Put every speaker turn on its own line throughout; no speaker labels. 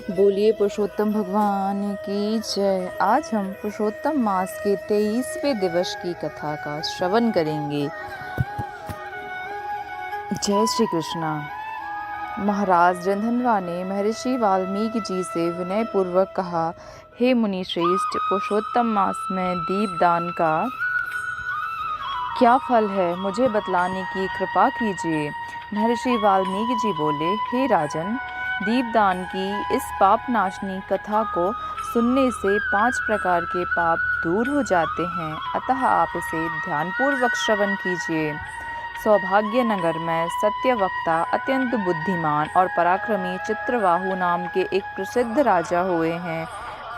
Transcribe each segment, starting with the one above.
बोलिए पुरुषोत्तम भगवान की जय। आज हम पुरुषोत्तम मास के 23वें दिवस की कथा का श्रवण करेंगे। जय श्री कृष्णा। महाराज रंधनवा ने महर्षि वाल्मीकि जी से विनय पूर्वक कहा, हे मुनि श्रेष्ठ, पुरुषोत्तम मास में दीपदान का क्या फल है, मुझे बतलाने की कृपा कीजिए। महर्षि वाल्मीकि जी बोले, हे राजन, दीपदान की इस पाप नाशनी कथा को सुनने से 5 प्रकार के पाप दूर हो जाते हैं, अतः आप इसे ध्यानपूर्वक श्रवण कीजिए। सौभाग्य नगर में सत्यवक्ता, अत्यंत बुद्धिमान और पराक्रमी चित्रबाहु नाम के एक प्रसिद्ध राजा हुए हैं।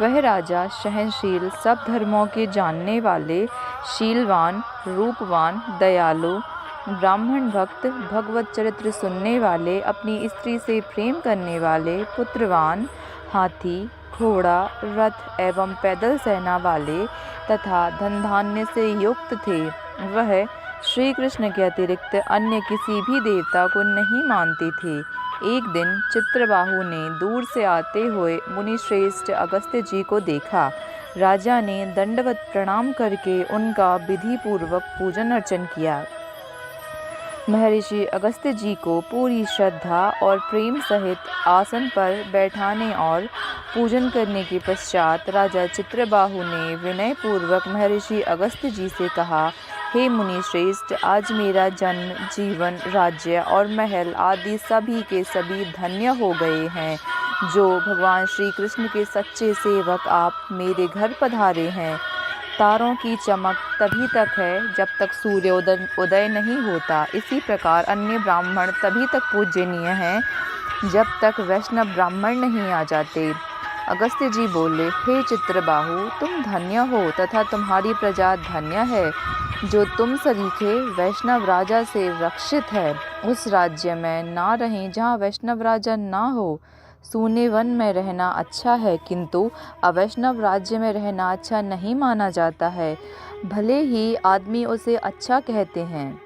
वह राजा सहनशील, सब धर्मों के जानने वाले, शीलवान, रूपवान, दयालु, ब्राह्मण भक्त, भगवत चरित्र सुनने वाले, अपनी स्त्री से प्रेम करने वाले, पुत्रवान, हाथी, घोड़ा, रथ एवं पैदल सेना वाले तथा धन धान्य से युक्त थे। वह श्री कृष्ण के अतिरिक्त अन्य किसी भी देवता को नहीं मानते थे। एक दिन चित्रबाहु ने दूर से आते हुए मुनि श्रेष्ठ अगस्त्य जी को देखा। राजा ने दंडवत प्रणाम करके उनका विधि पूर्वक पूजन अर्चन किया। महर्षि अगस्त्य जी को पूरी श्रद्धा और प्रेम सहित आसन पर बैठाने और पूजन करने के पश्चात राजा चित्रबाहु ने विनय पूर्वक महर्षि अगस्त्य जी से कहा, हे मुनि श्रेष्ठ, आज मेरा जन्म, जीवन, राज्य और महल आदि सभी के सभी धन्य हो गए हैं। जो भगवान श्री कृष्ण के सच्चे सेवक आप मेरे घर पधारे हैं। तारों की चमक तभी तक है जब तक सूर्योदय उदय नहीं होता। इसी प्रकार अन्य ब्राह्मण तभी तक पूजनीय हैं जब तक वैष्णव ब्राह्मण नहीं आ जाते। अगस्त्य जी बोले, हे चित्रबाहु, तुम धन्य हो तथा तुम्हारी प्रजा धन्य है, जो तुम सरीखे वैष्णव राजा से रक्षित है। उस राज्य में ना रहें जहाँ वैष्णव राजा ना हो। सूने वन में रहना अच्छा है, किंतु अवैष्णव राज्य में रहना अच्छा नहीं माना जाता है, भले ही आदमी उसे अच्छा कहते हैं।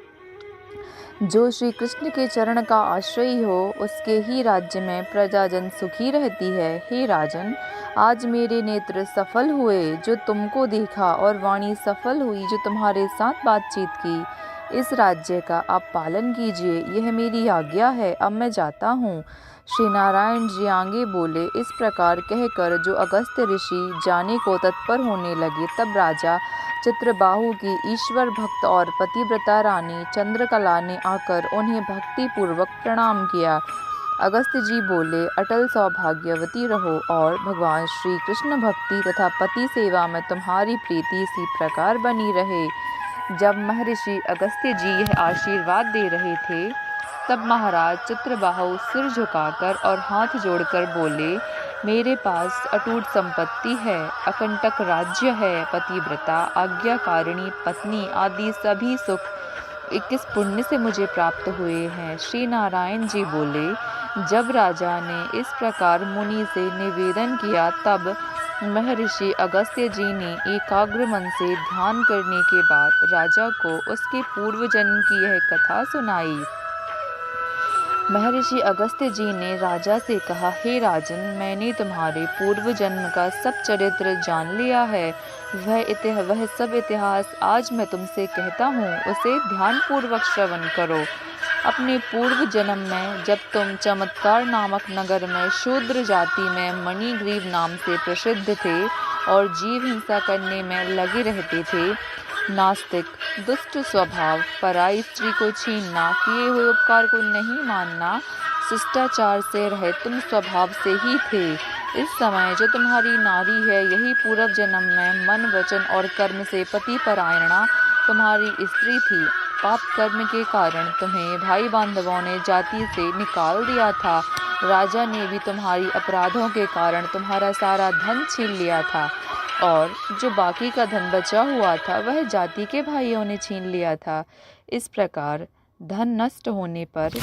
जो श्री कृष्ण के चरण का आश्रयी हो, उसके ही राज्य में प्रजाजन सुखी रहती है। हे राजन, आज मेरे नेत्र सफल हुए जो तुमको देखा, और वाणी सफल हुई जो तुम्हारे साथ बातचीत की। इस राज्य का आप पालन कीजिए, यह मेरी आज्ञा है। अब मैं जाता हूँ। श्री नारायण जी आगे बोले। इस प्रकार कहकर जो अगस्त्य ऋषि जाने को तत्पर होने लगे, तब राजा चित्रबाहु की ईश्वर भक्त और पतिव्रता रानी चंद्रकला ने आकर उन्हें भक्ति पूर्वक प्रणाम किया। अगस्त्य जी बोले, अटल सौभाग्यवती रहो और भगवान श्री कृष्ण भक्ति तथा पति सेवा में तुम्हारी प्रीति इसी प्रकार बनी रहे। जब महर्षि अगस्त्य जी यह आशीर्वाद दे रहे थे, तब महाराज चित्रबाहु सिर झुकाकर और हाथ जोड़कर बोले, मेरे पास अटूट संपत्ति है, अकंटक राज्य है, पतिव्रता, आज्ञाकारिणी पत्नी आदि सभी सुख 21 पुण्य से मुझे प्राप्त हुए हैं। श्री नारायण जी बोले, जब राजा ने इस प्रकार मुनि से निवेदन किया, तब महर्षि अगस्त्य जी ने एकाग्र मन से ध्यान करने के बाद राजा को उसके पूर्व जन्म की यह कथा सुनाई। महर्षि अगस्त्य जी ने राजा से कहा, हे राजन, मैंने तुम्हारे पूर्व जन्म का सब चरित्र जान लिया है। वह सब इतिहास आज मैं तुमसे कहता हूँ, उसे ध्यानपूर्वक श्रवण करो। अपने पूर्व जन्म में जब तुम चमत्कार नामक नगर में शूद्र जाति में मणिग्रीव नाम से प्रसिद्ध थे और जीव हिंसा करने में लगे रहते थे, नास्तिक, दुष्ट स्वभाव, पराई स्त्री को छीनना, किए हुए उपकार को नहीं मानना, शिष्टाचार से रहे तुम स्वभाव से ही थे। इस समय जो तुम्हारी नारी है, यही पूर्व जन्म में मन, वचन और कर्म से पति परायणा तुम्हारी स्त्री थी। पाप कर्म के कारण तुम्हें भाई बांधवों ने जाति से निकाल दिया था। राजा ने भी तुम्हारी अपराधों के कारण तुम्हारा सारा धन छीन लिया था, और जो बाकी का धन बचा हुआ था वह जाति के भाइयों ने छीन लिया था। इस प्रकार धन नष्ट होने पर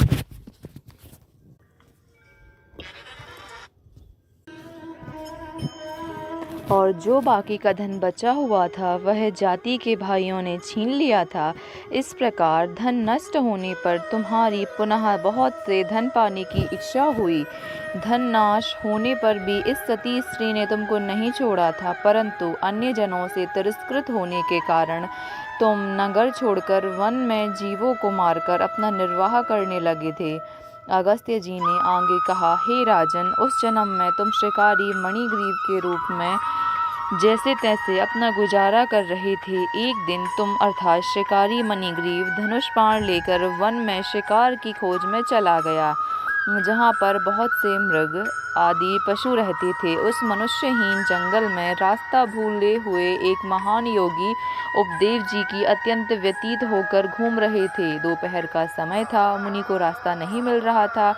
और जो बाकी का धन बचा हुआ था वह जाति के भाइयों ने छीन लिया था। इस प्रकार धन नष्ट होने पर तुम्हारी पुनः बहुत से धन पाने की इच्छा हुई। धन नाश होने पर भी इस सती स्त्री ने तुमको नहीं छोड़ा था, परंतु अन्य जनों से तिरस्कृत होने के कारण तुम नगर छोड़कर वन में जीवों को मारकर अपना निर्वाह करने लगे थे। अगस्त्य जी ने आगे कहा, हे राजन, उस जन्म में तुम शिकारी मणिग्रीव के रूप में जैसे तैसे अपना गुजारा कर रहे थे। एक दिन तुम अर्थात शिकारी मणिग्रीव धनुष बाण लेकर वन में शिकार की खोज में चला गया, जहाँ पर बहुत से मृग आदि पशु रहते थे। उस मनुष्यहीन जंगल में रास्ता भूले हुए एक महान योगी उपदेव जी की अत्यंत व्यतीत होकर घूम रहे थे। दोपहर का समय था, मुनि को रास्ता नहीं मिल रहा था।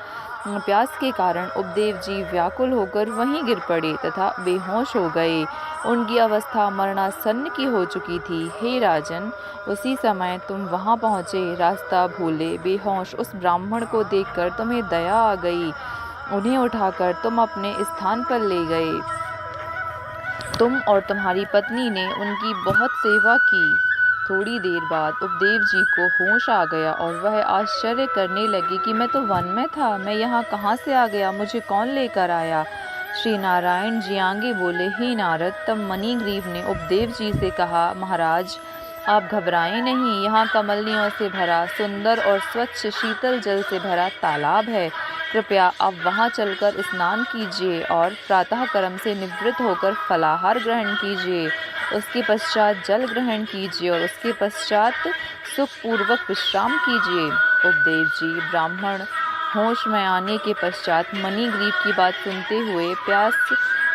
प्यास के कारण उपदेव जी व्याकुल होकर वहीं गिर पड़े तथा बेहोश हो गए। उनकी अवस्था मरणासन्न की हो चुकी थी। हे राजन, उसी समय तुम वहां पहुँचे। रास्ता भूले बेहोश उस ब्राह्मण को देखकर तुम्हें दया आ गई। उन्हें उठाकर तुम अपने स्थान पर ले गए। तुम और तुम्हारी पत्नी ने उनकी बहुत सेवा की। थोड़ी देर बाद उपदेव जी को होश आ गया और वह आश्चर्य करने लगे कि मैं तो वन में था, मैं यहाँ कहाँ से आ गया, मुझे कौन लेकर आया। श्री नारायण जी आगे बोले, हे नारद, तब मणिग्रीव ने उपदेव जी से कहा, महाराज आप घबराएं नहीं, यहाँ कमलियों से भरा सुंदर और स्वच्छ शीतल जल से भरा तालाब है। कृपया आप वहाँ चलकर स्नान कीजिए और प्रातः कर्म से निवृत्त होकर फलाहार ग्रहण कीजिए। उसके पश्चात जल ग्रहण कीजिए और उसके पश्चात सुखपूर्वक विश्राम कीजिए। उपदेव जी ब्राह्मण होश में आने के पश्चात मणिग्रीव की बात सुनते हुए प्यास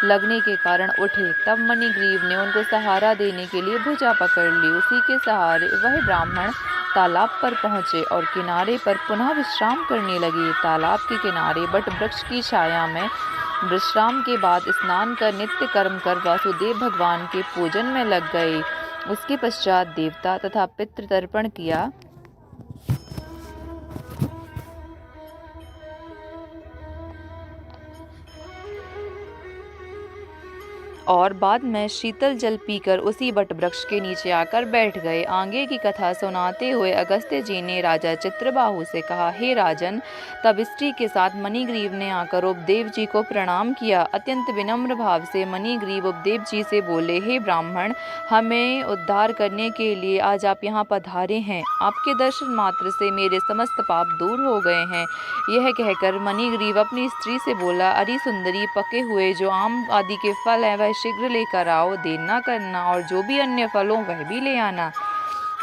लगने के कारण उठे। तब मणिग्रीव ने उनको सहारा देने के लिए भुजा पकड़ ली। उसी के सहारे वह ब्राह्मण तालाब पर पहुँचे और किनारे पर पुनः विश्राम करने लगे। तालाब के किनारे बट वृक्ष की छाया में विश्राम के बाद स्नान कर नित्य कर्म कर वासुदेव भगवान के पूजन में लग गए। उसके पश्चात देवता तथा पितृ तर्पण किया और बाद में शीतल जल पीकर उसी बट वृक्ष के नीचे आकर बैठ गए। आगे की कथा सुनाते हुए अगस्त्य जी ने राजा चित्रबाहु से कहा, हे राजन, तब स्त्री के साथ मणिग्रीव ने आकर उपदेव जी को प्रणाम किया। अत्यंत विनम्र भाव से मणिग्रीव उपदेव जी से बोले, हे ब्राह्मण, हमें उद्धार करने के लिए आज आप यहाँ पधारे हैं। आपके दर्शन मात्र से मेरे समस्त पाप दूर हो गए हैं। यह कहकर मणिग्रीव अपनी स्त्री से बोला, अरे सुंदरी, पके हुए जो आम आदि के फल हैं वह शीघ्र लेकर आओ, देर न करना, और जो भी अन्य फल हो वह भी ले आना।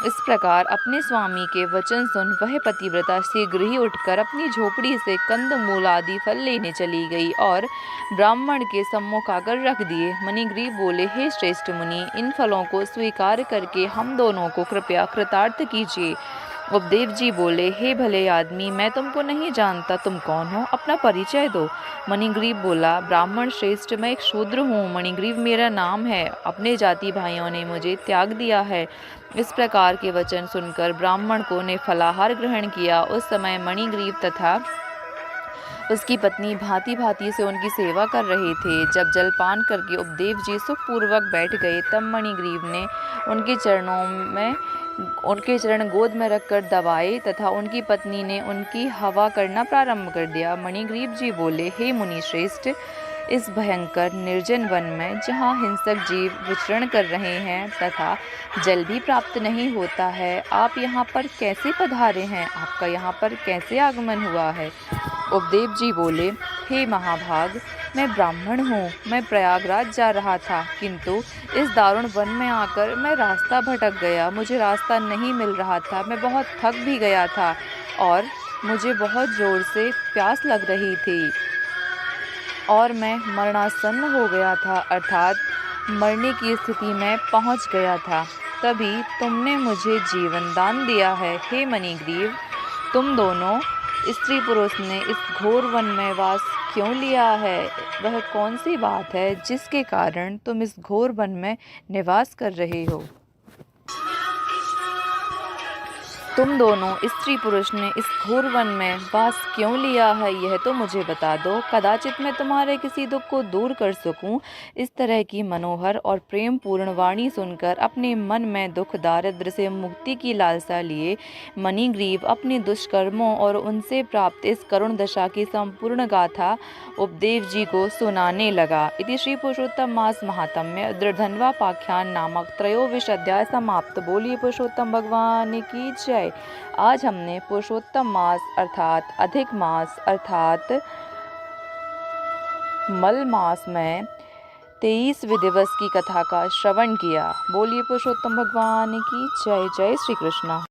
इस प्रकार अपने स्वामी के वचन सुन वह पतिव्रता शीघ्र ही उठकर अपनी झोपड़ी से कंद मूल आदि फल लेने चली गई और ब्राह्मण के सम्मुख आकर रख दिए। मणिग्रीव बोले, हे श्रेष्ठ मुनि, इन फलों को स्वीकार करके हम दोनों को कृपया कृतार्थ कीजिए। उपदेव जी बोले, हे भले आदमी, मैं तुमको नहीं जानता, तुम कौन हो, अपना परिचय दो। मणिग्रीव बोला, ब्राह्मण श्रेष्ठ, मैं एक शूद्र हूँ, मणिग्रीव मेरा नाम है। अपने जाति भाइयों ने मुझे त्याग दिया है। इस प्रकार के वचन सुनकर ब्राह्मण को ने फलाहार ग्रहण किया। उस समय मणिग्रीव तथा उसकी पत्नी भांति भांति से उनकी सेवा कर रहे थे। जब जलपान करके उपदेव जी सुखपूर्वक बैठ गए, तब मणिग्रीव ने उनके चरण गोद में रखकर दबाए तथा उनकी पत्नी ने उनकी हवा करना प्रारंभ कर दिया। मणिग्रीव जी बोले, हे मुनि श्रेष्ठ, इस भयंकर निर्जन वन में जहाँ हिंसक जीव विचरण कर रहे हैं तथा जल भी प्राप्त नहीं होता है, आप यहाँ पर कैसे पधारे हैं? आपका यहाँ पर कैसे आगमन हुआ है? उपदेव जी बोले, हे महाभाग, मैं ब्राह्मण हूँ। मैं प्रयागराज जा रहा था, किंतु इस दारुण वन में आकर मैं रास्ता भटक गया। मुझे रास्ता नहीं मिल रहा था। मैं बहुत थक भी गया था और मुझे बहुत जोर से प्यास लग रही थी और मैं मरणासन्न हो गया था, अर्थात मरने की स्थिति में पहुँच गया था। तभी तुमने मुझे जीवन दान दिया है। हे मणिग्रीव, तुम दोनों स्त्री पुरुष ने इस घोर वन में वास क्यों लिया है? वह कौन सी बात है जिसके कारण तुम इस घोर वन में निवास कर रहे हो? तुम दोनों स्त्री पुरुष ने इस घोर वन में वास क्यों लिया है, यह तो मुझे बता दो। कदाचित मैं तुम्हारे किसी दुख को दूर कर सकूं। इस तरह की मनोहर और प्रेम पूर्ण वाणी सुनकर अपने मन में दुख दारिद्र्य से मुक्ति की लालसा लिए मणिग्रीव अपने दुष्कर्मों और उनसे प्राप्त इस करुण दशा की संपूर्ण गाथा उपदेव जी को सुनाने लगा। इति श्री पुरुषोत्तम मास महात्म्य दृढ़धन्वापाख्यान नामक त्रयोविश अध्याय समाप्त। बोलिए पुरुषोत्तम भगवान की जय। आज हमने पुरुषोत्तम मास अर्थात अधिक मास अर्थात मल मास में 23वें दिवस की कथा का श्रवण किया। बोलिए पुरुषोत्तम भगवान की जय। जय श्री कृष्ण।